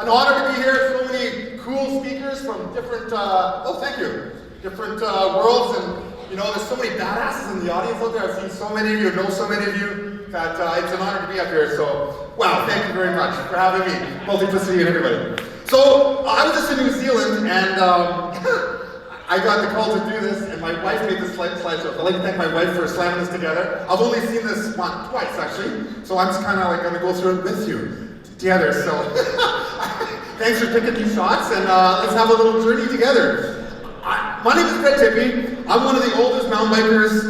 an honor to be here. So many cool speakers from different, thank you, different worlds, and you know, there's so many badasses in the audience out there. I've seen so many of you, know so many of you, that it's an honor to be up here. So, wow, thank you very much for having me, Multiplicity and everybody. So, I was just in New Zealand, and I got the call to do this, and my wife made this slideshow. I'd like to thank my wife for slamming this together. I've only seen this twice, actually, so I'm just kind of like going to go through it with you together. So, thanks for picking these shots, and let's have a little journey together. My name is Tippie. I'm one of the oldest mountain bikers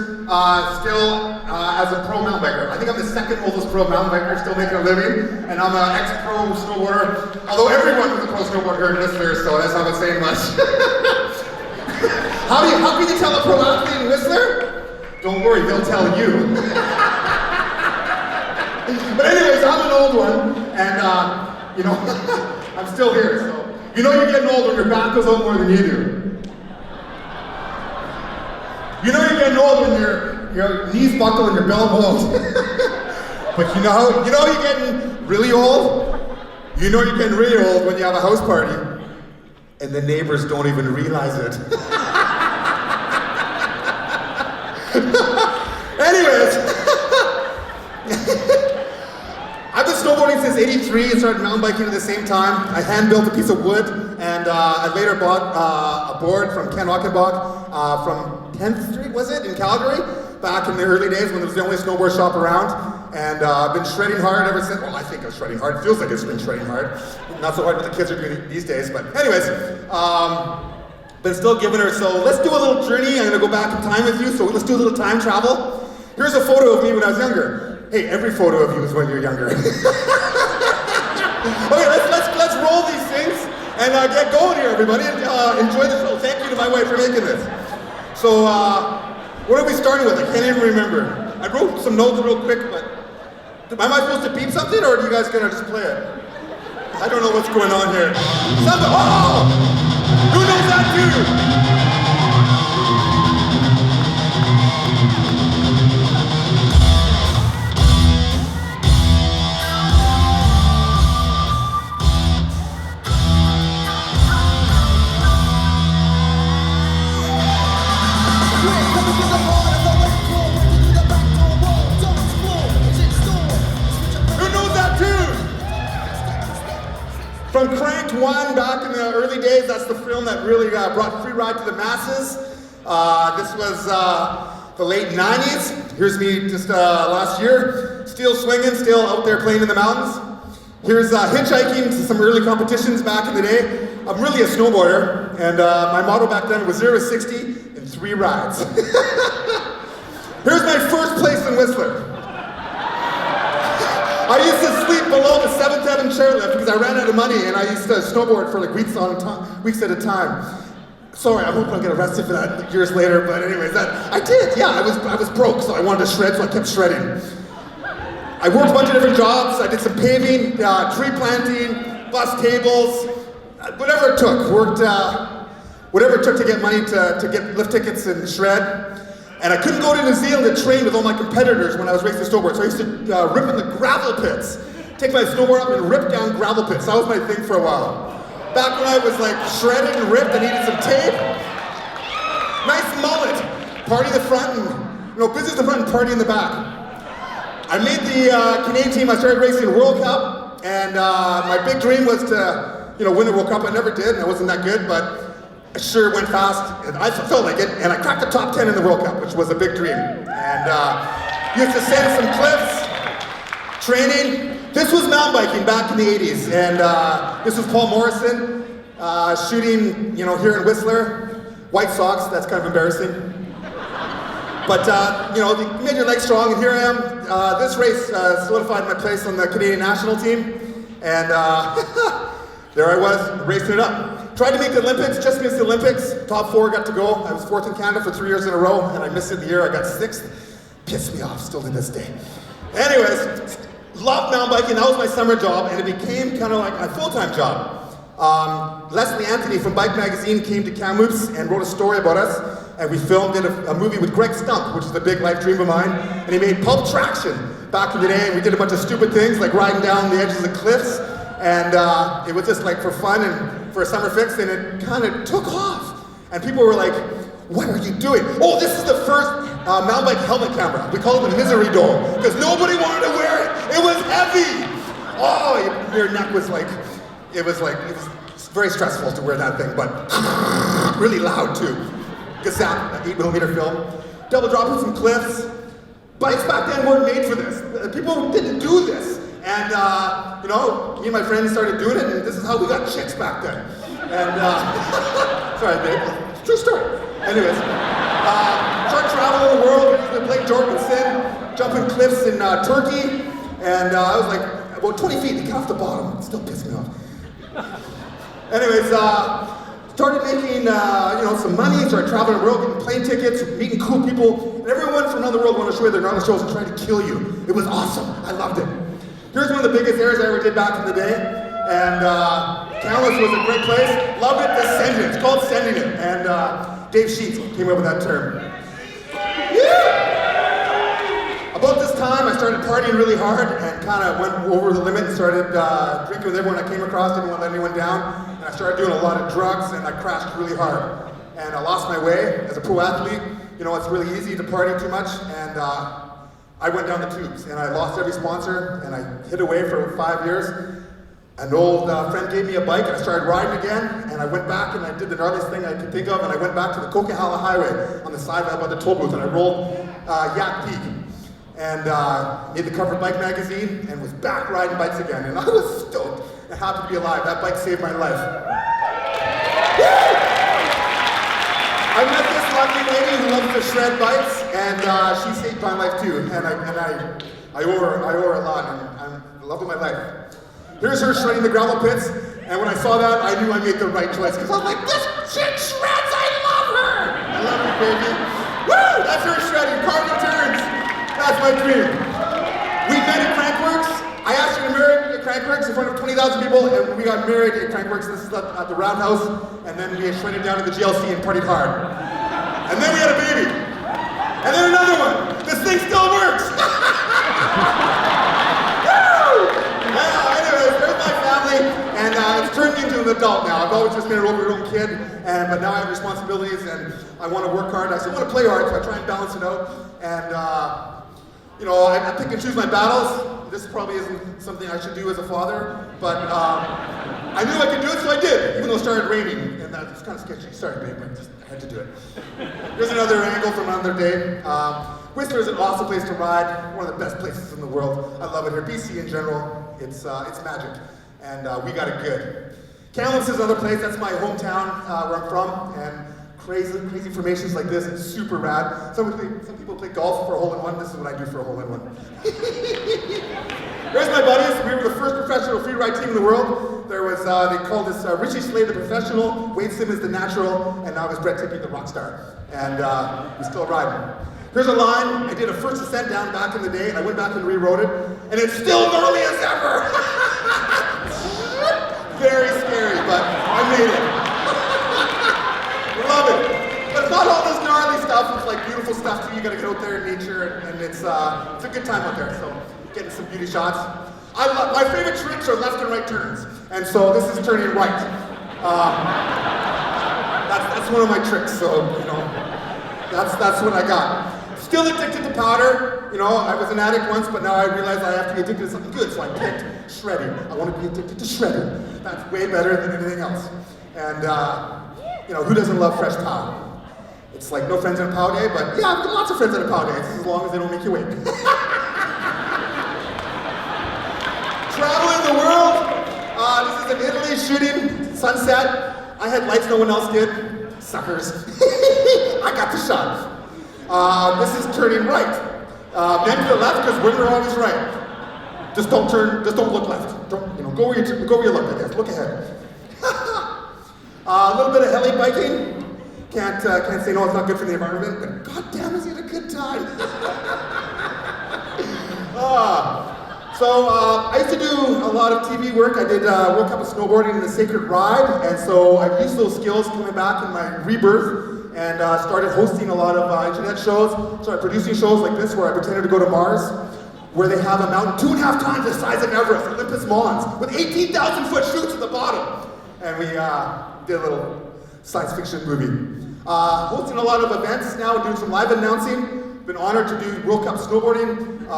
still as a pro mountain biker. I think I'm the second oldest pro mountain biker, still making a living, and I'm an ex-pro snowboarder. Although everyone was a pro snowboarder here in Whistler, so that's not saying much. How can you tell a pro athlete in Whistler? Don't worry, they'll tell you. But anyways, I'm an old one, and you know, I'm still here. So you know you're getting old when your back goes out more than you do. You know you're getting old when your knees buckle and your belt won't. But you know you're getting really old? You know you're getting really old when you have a house party and the neighbors don't even realize it. Anyways, I've been snowboarding since '83 and started mountain biking at the same time. I hand-built a piece of wood, and I later bought a board from Ken Ockenbach from 10th Street, was it, in Calgary, back in the early days when it was the only snowboard shop around. And I've been shredding hard ever since. Well, I think I'm shredding hard. It feels like it's been shredding hard. Not so hard what the kids are doing these days, but anyways, been still giving her. So let's do a little journey. I'm gonna go back in time with you, so let's do a little time travel. Here's a photo of me when I was younger. Hey, every photo of you is when you're younger. Okay, let's roll these things and get going here, everybody, and enjoy the show. Thank you to my wife for making this. So, what are we starting with? I can't even remember. I wrote some notes real quick, but am I supposed to beep something, or are you guys gonna just play it? I don't know what's going on here. Oh! Who knows that too? From Cranked 1 back in the early days, that's the film that really brought free ride to the masses. This was the late 90s. Here's me just last year, still swinging, still out there playing in the mountains. Here's hitchhiking to some early competitions back in the day. I'm really a snowboarder, and my motto back then was 0 to 60 in 3 rides. Here's my first place in Whistler. I used to sleep below the 7th heaven chairlift because I ran out of money, and I used to snowboard for like weeks at a time. Sorry, I hope I don't get arrested for that years later, but anyways, I did, yeah, I was broke, so I wanted to shred, so I kept shredding. I worked a bunch of different jobs. I did some paving, tree planting, bus tables, whatever it took. Worked whatever it took to get money to get lift tickets and shred. And I couldn't go to New Zealand to train with all my competitors when I was racing snowboard, so I used to rip in the gravel pits. Take my snowboard up and rip down gravel pits. That was my thing for a while. Back when I was like shredded and ripped, I needed some tape. Nice mullet. Party in the front and, business in the front and party in the back. I made the Canadian team. I started racing the World Cup, and my big dream was to, win the World Cup. I never did, and I wasn't that good, but I sure went fast, and I felt like it, and I cracked the top 10 in the World Cup, which was a big dream. And used to sand some cliffs, training. This was mountain biking back in the 80s, and this was Paul Morrison shooting, here in Whistler. White socks, that's kind of embarrassing. But, they made your legs strong, and here I am. This race solidified my place on the Canadian national team, and there I was, racing it up. Tried to make the Olympics, just missed the Olympics. Top 4 got to go. I was 4th in Canada for 3 years in a row, and I missed it the year I got 6th. Pissed me off still to this day. Anyways, loved mountain biking. That was my summer job, and it became kind of like my full-time job. Leslie Anthony from Bike Magazine came to Kamloops and wrote a story about us, and we filmed a movie with Greg Stump, which is a big life dream of mine, and he made Pulp Traction back in the day, and we did a bunch of stupid things like riding down the edges of cliffs, And it was just like for fun and for a summer fix, and it kind of took off. And people were like, what are you doing? Oh, this is the first mountain bike helmet camera. We call it the misery dome, because nobody wanted to wear it. It was heavy. Oh, your neck was like, it was very stressful to wear that thing, but really loud too. Gazap, 8mm film. Double dropping some cliffs. Bikes back then weren't made for this. People didn't do this. And, you know, me and my friends started doing it, and this is how we got chicks back then. And, sorry, babe. True story. Anyways, short travel in the world, we played Jorgensen, jumping cliffs in Turkey, and I was like about 20 feet to get off the bottom. It still pissed me off. Anyways, started making some money, started traveling the world, getting plane tickets, meeting cool people, and everyone from around the world wanted to show you their gnarly shows and trying to kill you. It was awesome. I loved it. Here's one of the biggest airs I ever did back in the day, and Canlis was a great place. Loved it to send it. It's called Sending It, and Dave Sheets came up with that term. Yeah! About this time, I started partying really hard and kind of went over the limit and started drinking with everyone I came across, didn't want to let anyone down. And I started doing a lot of drugs, and I crashed really hard. And I lost my way as a pro athlete. You know, it's really easy to party too much, and I went down the tubes, and I lost every sponsor, and I hid away for 5 years. An old friend gave me a bike, and I started riding again, and I went back and I did the gnarliest thing I could think of, and I went back to the Coquihalla Highway on the side by the toll booth, and I rolled Yak Peak, and made the cover of Bike magazine, and was back riding bikes again, and I was stoked and happy to be alive. That bike saved my life. Woo! I met this lovely lady who loves to shred bikes, and she saved my life too, and I owe her a lot, and I'm the love of my life. Here's her shredding the gravel pits, and when I saw that, I knew I made the right choice, because I was like, this chick shreds, I love her! I love her, baby. Woo! That's her shredding, carving turns. That's my dream. We met at Crankworks. I asked her to marry me at Crankworks in front of 20,000 people, and we got married at Crankworks. This is at the Roundhouse, and then we shredded down to the GLC and partied hard. And then we had a baby. And then another one. This thing still works. And it's turned me into an adult now. I've always just been an overgrown kid, but now I have responsibilities and I want to work hard. I still want to play hard, so I try and balance it out. And I pick and choose my battles. This probably isn't something I should do as a father, but I knew I could do it, so I did, even though it started raining, and that was kind of sketchy. Sorry, babe, I had to do it. Here's another angle from another day. Whistler is an awesome place to ride, one of the best places in the world. I love it here. BC in general, it's magic. And we got it good. Kamloops is another place, that's my hometown where I'm from, and crazy formations like this, it's super rad. Some people play golf for a hole-in-one, this is what I do for a hole-in-one. There's my buddies, we were the first professional free ride team in the world. There was, they called us Richie Slade the professional, Wade Simmons the natural, and now it's Brett Tippie the rock star. And we still riding. Here's a line, I did a first ascent down back in the day, and I went back and rewrote it, and it's still gnarly as ever! Very scary, but I made it. Love it. But it's not all this gnarly stuff, it's like beautiful stuff too. You gotta get out there in nature, and it's a good time out there, so getting some beauty shots. My favorite tricks are left and right turns, and so this is turning right. That's one of my tricks, so, that's what I got. Still addicted to powder. I was an addict once, but now I realize I have to be addicted to something good, so I picked shredding. I want to be addicted to shredding. That's way better than anything else. And, who doesn't love fresh pow? It's like no friends on a pow day, but yeah, I've got lots of friends on a pow day, as long as they don't make you wait. Traveling the world. This is in Italy, shooting sunset. I had lights no one else did. Suckers. I got the shot. This is turning right. Then to the left, because we're always right. Just don't turn, just don't look left. Don't, go where you look, I guess. Look ahead. A little bit of heli biking. Can't say no, it's not good for the environment, but goddamn, is it a good time? I used to do a lot of TV work. I did World Cup of Snowboarding in the Sacred Ride, and so I've used those skills coming back in my rebirth. And started hosting a lot of internet shows, started producing shows like this where I pretended to go to Mars. where they have a mountain 2.5 times the size of Everest, Olympus Mons, with 18,000 foot chutes at the bottom. And we did a little science fiction movie. Hosting a lot of events now, doing some live announcing. Been honored to do World Cup snowboarding,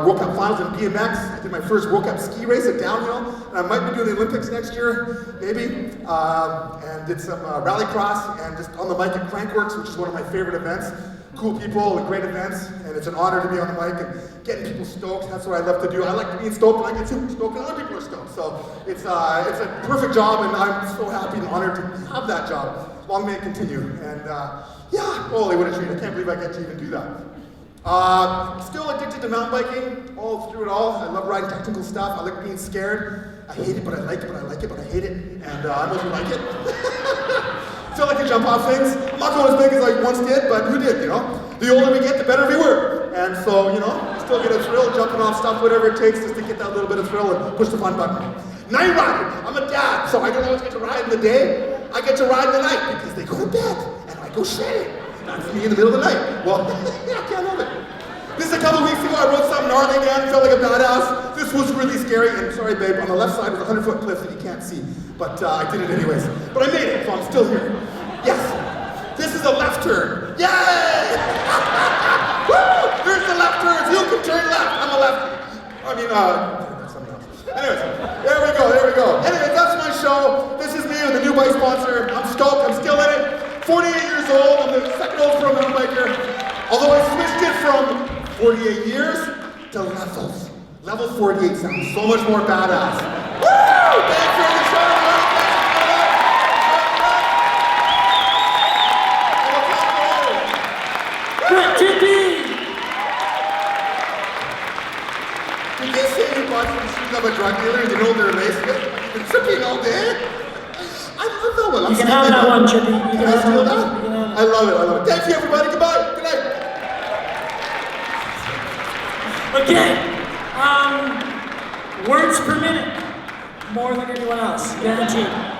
World Cup finals in BMX. I did my first World Cup ski race at downhill, and I might be doing the Olympics next year, maybe. And did some rallycross and just on the mic at Crankworks, which is one of my favorite events. Cool people and great events, and it's an honor to be on the mic and getting people stoked. That's what I love to do. I like being stoked, and I get super stoked, and other people are stoked. So it's a perfect job, and I'm so happy and honored to have that job. Long may it continue. And yeah, holy, what a treat. I can't believe I get to even do that. Still addicted to mountain biking, all through it all. I love riding technical stuff. I like being scared. I hate it, but I like it, but I like it, but I hate it. And I mostly like it. Still like to jump off things. I'm not going as big as I once did, but who did, you know? The older we get, the better we were. And so, you know, I still get a thrill jumping off stuff, whatever it takes, just to get that little bit of thrill and push the fun button. Night rider. I'm a dad, so I don't always get to ride in the day. I get to ride in the night because they go to bed and I go shredding. That's me in the middle of the night. Well, yeah, I can't help it. This is a couple weeks ago, I rode something gnarly again, felt like a badass. This was really scary, and sorry babe, on the left side was a 100-foot cliff that you can't see. But I did it anyways. But I made it, so I'm still here. Yes, this is a left turn. Yay! Woo! There's the left turns, you can turn left. I'm a lefty. I mean, something else. Anyways, there we go. Anyways, that's my show. This is me with a new bike sponsor. I'm stoked, I'm still in it. 48 years old, I'm the second oldest pro mountain biker. Although I switched it from 48 years to levels. Level 48 sounds so much more badass. Woo! Thanks for the show, Tippie! Did you say you bought some shoes of a drug dealer and you know they're laced with? You've been tripping all day? I love that one. You can have that one, Tippie. Can I steal that? I love it. Thank you, everybody. Goodbye. Good night. Okay. Words per minute. More than anyone else. Guaranteed.